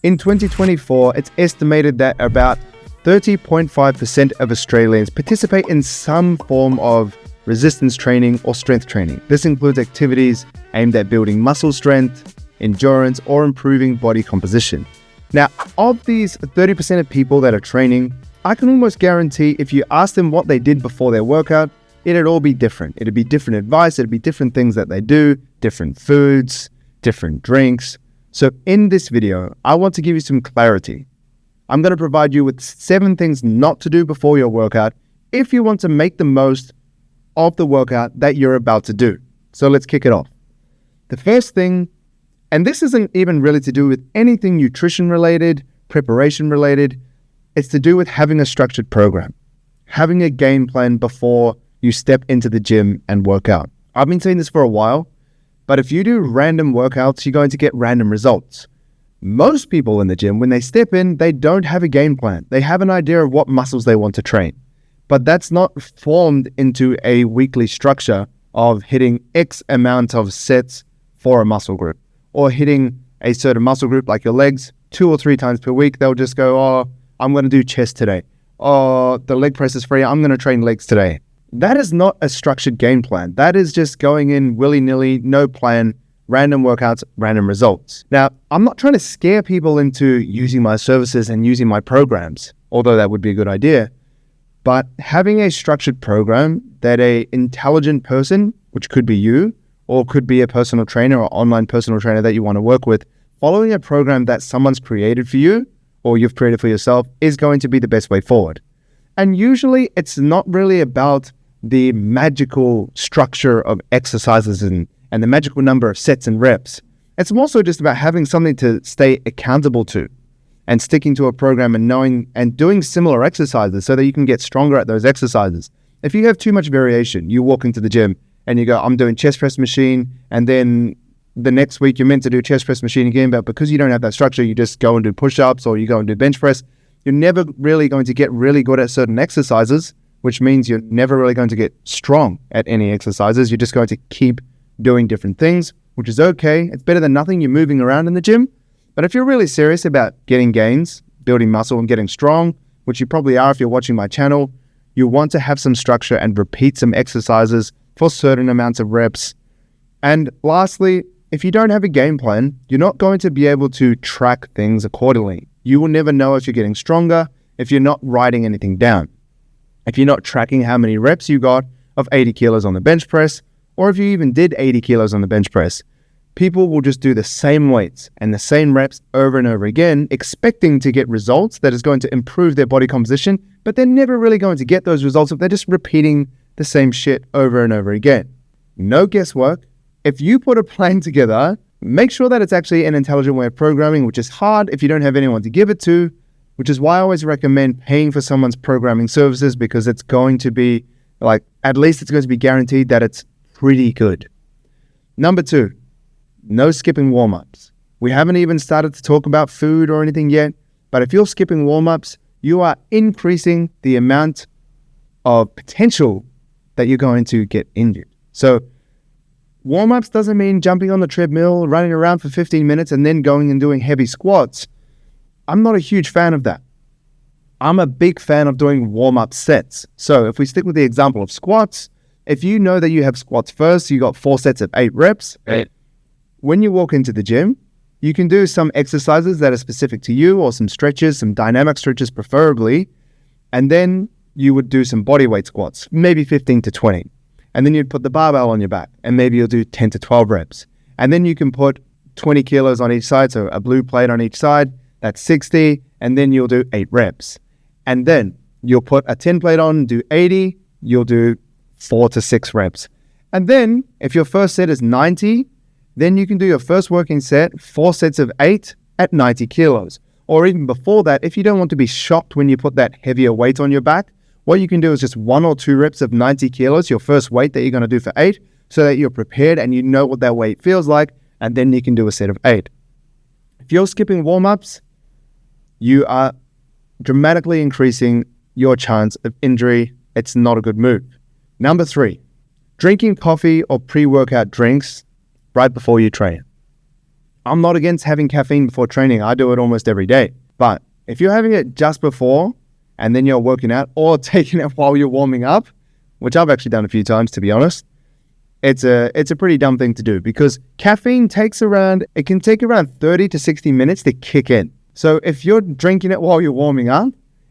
In 2024, it's estimated that about 30.5% of Australians participate in some form of resistance training or strength training. This includes activities aimed at building muscle strength, endurance, or improving body composition. Now, of these 30% of people that are training, I can almost guarantee if you ask them what they did before their workout, it'd all be different. It'd be different advice, it'd be different things that they do, different foods, different drinks. So in this video, I want to give you some clarity. I'm going to provide you with 7 things not to do before your workout if you want to make the most of the workout that you're about to do. So let's kick it off. The first thing, and this isn't even really to do with anything nutrition related, preparation related, it's to do with having a structured program, having a game plan before you step into the gym and work out. I've been saying this for a while, but if you do random workouts, you're going to get random results. Most people in the gym, when they step in, they don't have a game plan. They have an idea of what muscles they want to train, but that's not formed into a weekly structure of hitting X amount of sets for a muscle group, or hitting a certain muscle group like your legs 2 or 3 times per week. They'll just go, oh, I'm going to do chest today. Oh, the leg press is free. I'm going to train legs today. That is not a structured game plan. That is just going in willy-nilly, no plan, random workouts, random results. Now, I'm not trying to scare people into using my services and using my programs, although that would be a good idea. But having a structured program that an intelligent person, which could be you, or could be a personal trainer or online personal trainer that you want to work with, following a program that someone's created for you or you've created for yourself is going to be the best way forward. And usually it's not really about the magical structure of exercises and the magical number of sets and reps. It's more so just about having something to stay accountable to and sticking to a program and knowing and doing similar exercises so that you can get stronger at those exercises. If you have too much variation, you walk into the gym and you go, I'm doing chest press machine, and then the next week you're meant to do chest press machine again, but because you don't have that structure, you just go and do push-ups or you go and do bench press. You're never really going to get really good at certain exercises, which means you're never really going to get strong at any exercises. You're just going to keep doing different things, which is okay. It's better than nothing. You're moving around in the gym. But if you're really serious about getting gains, building muscle and getting strong, which you probably are if you're watching my channel, you want to have some structure and repeat some exercises for certain amounts of reps. And lastly, if you don't have a game plan, you're not going to be able to track things accordingly. You will never know if you're getting stronger if you're not writing anything down. If you're not tracking how many reps you got of 80 kilos on the bench press, or if you even did 80 kilos on the bench press, people will just do the same weights and the same reps over and over again, expecting to get results that is going to improve their body composition, but they're never really going to get those results if they're just repeating the same shit over and over again. No guesswork. If you put a plan together, make sure that it's actually an intelligent way of programming, which is hard if you don't have anyone to give it to, which is why I always recommend paying for someone's programming services, because it's going to be at least it's going to be guaranteed that it's pretty good. Number 2, no skipping warm-ups. We haven't even started to talk about food or anything yet, but if you're skipping warm-ups, you are increasing the amount of potential that you're going to get injured. So warm-ups doesn't mean jumping on the treadmill, running around for 15 minutes and then going and doing heavy squats. I'm not a huge fan of that. I'm a big fan of doing warm-up sets. So if we stick with the example of squats, if you know that you have squats first, you got 4 sets of 8 reps. Right. When you walk into the gym, you can do some exercises that are specific to you or some stretches, some dynamic stretches preferably, and then you would do some body weight squats, maybe 15 to 20. And then you'd put the barbell on your back and maybe you'll do 10 to 12 reps. And then you can put 20 kilos on each side, so a blue plate on each side, that's 60, and then you'll do 8 reps. And then you'll put a 10 plate on, do 80, you'll do 4 to 6 reps. And then if your first set is 90, then you can do your first working set, 4 sets of 8 at 90 kilos. Or even before that, if you don't want to be shocked when you put that heavier weight on your back, what you can do is just 1 or 2 reps of 90 kilos, your first weight that you're going to do for 8, so that you're prepared and you know what that weight feels like, and then you can do a set of 8. If you're skipping warm-ups, you are dramatically increasing your chance of injury. It's not a good move. Number 3, drinking coffee or pre-workout drinks right before you train. I'm not against having caffeine before training. I do it almost every day. But if you're having it just before and then you're working out, or taking it while you're warming up, which I've actually done a few times, to be honest, it's a pretty dumb thing to do, because caffeine can take around 30 to 60 minutes to kick in. So if you're drinking it while you're warming up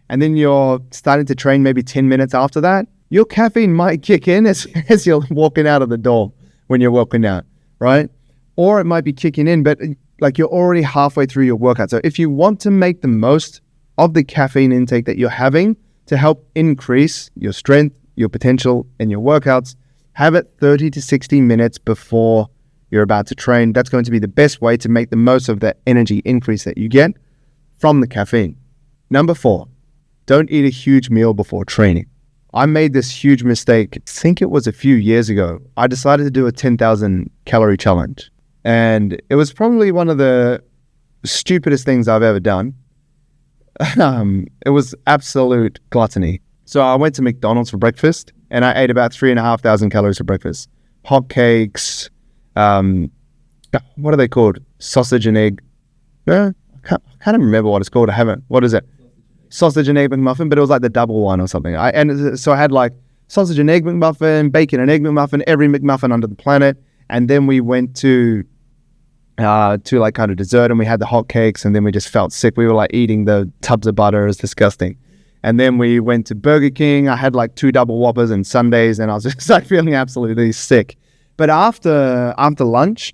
and then you're starting to train maybe 10 minutes after that, your caffeine might kick in as you're walking out of the door when you're working out, right? Or it might be kicking in, but like you're already halfway through your workout. So if you want to make the most of the caffeine intake that you're having to help increase your strength, your potential, and your workouts, have it 30 to 60 minutes before you're about to train. That's going to be the best way to make the most of that energy increase that you get from the caffeine. Number 4, don't eat a huge meal before training. I made this huge mistake, I think it was a few years ago. I decided to do a 10,000 calorie challenge. And it was probably one of the stupidest things I've ever done. It was absolute gluttony. So I went to McDonald's for breakfast and I ate about 3,500 calories for breakfast. Hot cakes, what are they called? Sausage and egg. I can't remember what it's called. What is it? Sausage and egg McMuffin, but it was like the double one or something. So I had like sausage and egg McMuffin, bacon and egg McMuffin, every McMuffin under the planet. And then we went to like kind of dessert, and we had the hot cakes, and then we just felt sick. We were like eating the tubs of butter. It was disgusting. And then we went to Burger King. I had like 2 double Whoppers and sundaes, and I was just like feeling absolutely sick. But after lunch,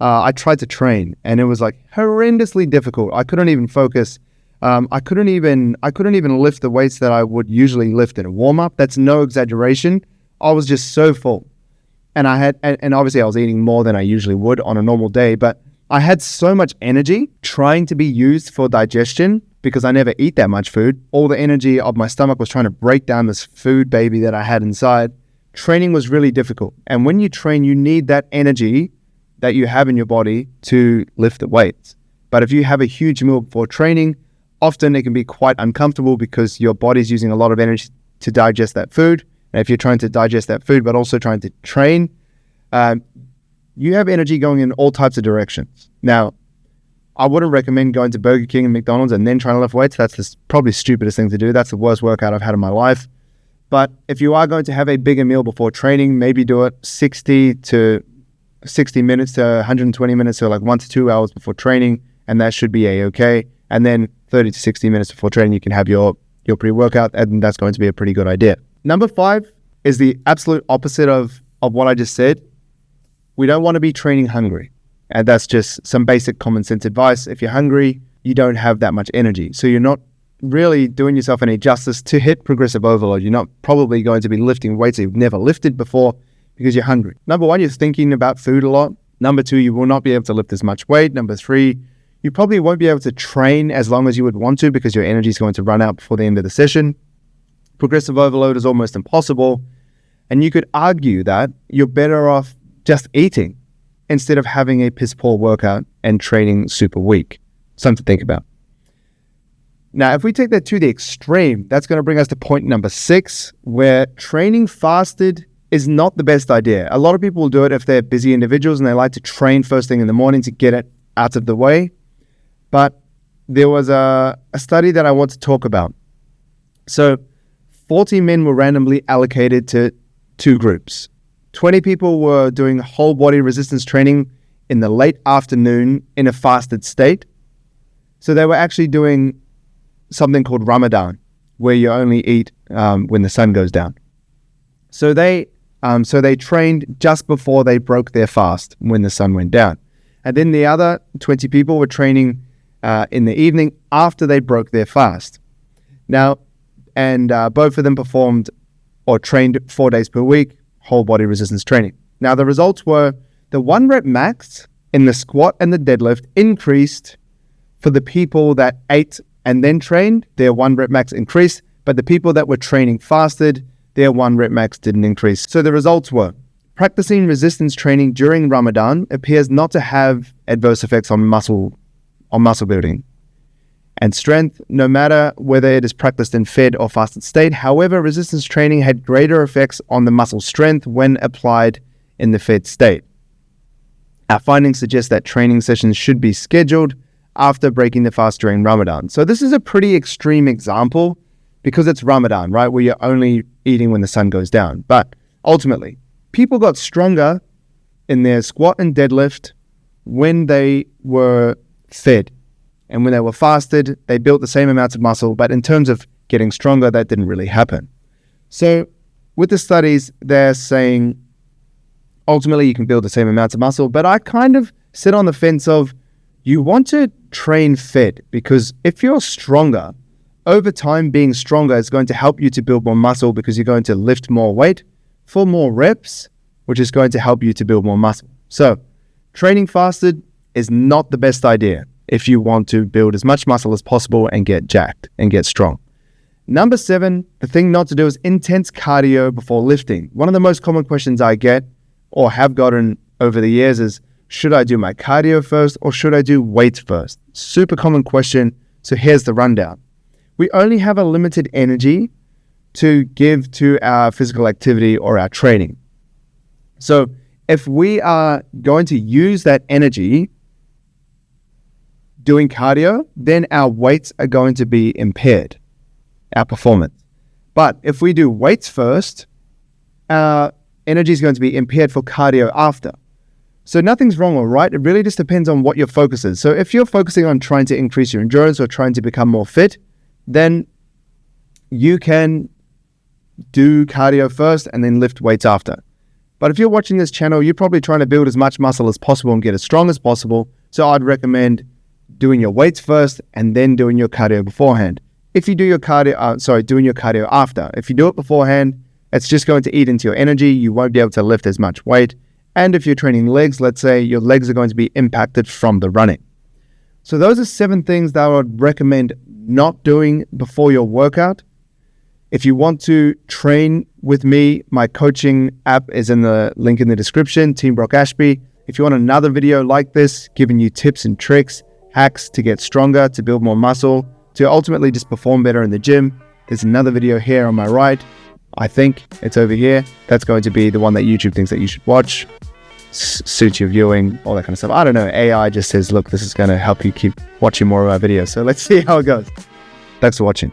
I tried to train, and it was like horrendously difficult. I couldn't even focus. I couldn't even lift the weights that I would usually lift in a warm-up. That's no exaggeration. I was just so full. And and obviously I was eating more than I usually would on a normal day, but I had so much energy trying to be used for digestion because I never eat that much food. All the energy of my stomach was trying to break down this food baby that I had inside. Training was really difficult. And when you train, you need that energy that you have in your body to lift the weights. But if you have a huge meal before training, often it can be quite uncomfortable because your body's using a lot of energy to digest that food. And if you're trying to digest that food, but also trying to train, you have energy going in all types of directions. Now, I wouldn't recommend going to Burger King and McDonald's and then trying to lift weights. That's probably the stupidest thing to do. That's the worst workout I've had in my life. But if you are going to have a bigger meal before training, maybe do it 60 minutes to 120 minutes, so like 1 to 2 hours before training, and that should be a-okay. And then 30 to 60 minutes before training, you can have your pre-workout, and that's going to be a pretty good idea. Number 5 is the absolute opposite of what I just said. We don't want to be training hungry. And that's just some basic common sense advice. If you're hungry, you don't have that much energy. So you're not really doing yourself any justice to hit progressive overload. You're not probably going to be lifting weights that you've never lifted before because you're hungry. Number 1, you're thinking about food a lot. Number 2, you will not be able to lift as much weight. Number 3, you probably won't be able to train as long as you would want to because your energy is going to run out before the end of the session. Progressive overload is almost impossible. And you could argue that you're better off just eating instead of having a piss poor workout and training super weak. Something to think about. Now, if we take that to the extreme, that's going to bring us to point number 6, where training fasted is not the best idea. A lot of people will do it if they're busy individuals and they like to train first thing in the morning to get it out of the way. But there was a study that I want to talk about. So 40 men were randomly allocated to 2 groups. 20 people were doing whole body resistance training in the late afternoon in a fasted state. So they were actually doing something called Ramadan, where you only eat when the sun goes down. So they trained just before they broke their fast when the sun went down. And then the other 20 people were training in the evening after they broke their fast. Now, and both of them performed or trained 4 days per week, whole body resistance training. Now, the results were the 1 rep max in the squat and the deadlift increased for the people that ate and then trained. Their 1 rep max increased, but the people that were training fasted, their 1 rep max didn't increase. So the results were practicing resistance training during Ramadan appears not to have adverse effects on muscle building and strength, no matter whether it is practiced in fed or fasted state. However, resistance training had greater effects on the muscle strength when applied in the fed state. Our findings suggest that training sessions should be scheduled after breaking the fast during Ramadan. So this is a pretty extreme example because it's Ramadan, right? Where you're only eating when the sun goes down. But ultimately, people got stronger in their squat and deadlift when they were fed. And when they were fasted, they built the same amounts of muscle. But in terms of getting stronger, that didn't really happen. So with the studies, they're saying ultimately you can build the same amounts of muscle. But I kind of sit on the fence of you want to train fed, because if you're stronger, over time being stronger is going to help you to build more muscle because you're going to lift more weight for more reps, which is going to help you to build more muscle. So training fasted is not the best idea if you want to build as much muscle as possible and get jacked and get strong. Number 7, the thing not to do is intense cardio before lifting. One of the most common questions I get or have gotten over the years is, should I do my cardio first or should I do weights first? Super common question. So here's the rundown. We only have a limited energy to give to our physical activity or our training. So if we are going to use that energy doing cardio, then our weights are going to be impaired, our performance. But if we do weights first, our energy is going to be impaired for cardio after. So nothing's wrong or right. It really just depends on what your focus is. So if you're focusing on trying to increase your endurance or trying to become more fit, then you can do cardio first and then lift weights after. But if you're watching this channel, you're probably trying to build as much muscle as possible and get as strong as possible. So I'd recommend doing your weights first and then doing your cardio beforehand. If you do your cardio, doing your cardio after. If you do it beforehand, it's just going to eat into your energy. You won't be able to lift as much weight. And if you're training legs, let's say your legs are going to be impacted from the running. So those are 7 things that I would recommend not doing before your workout. If you want to train with me, my coaching app is in the link in the description, Team Brock Ashby. If you want another video like this, giving you tips and tricks, hacks to get stronger, to build more muscle, to ultimately just perform better in the gym, there's another video here on my right. I think it's over here. That's going to be the one that YouTube thinks that you should watch. Suits your viewing, all that kind of stuff. I don't know. AI just says, look, this is going to help you keep watching more of our videos. So let's see how it goes. Thanks for watching.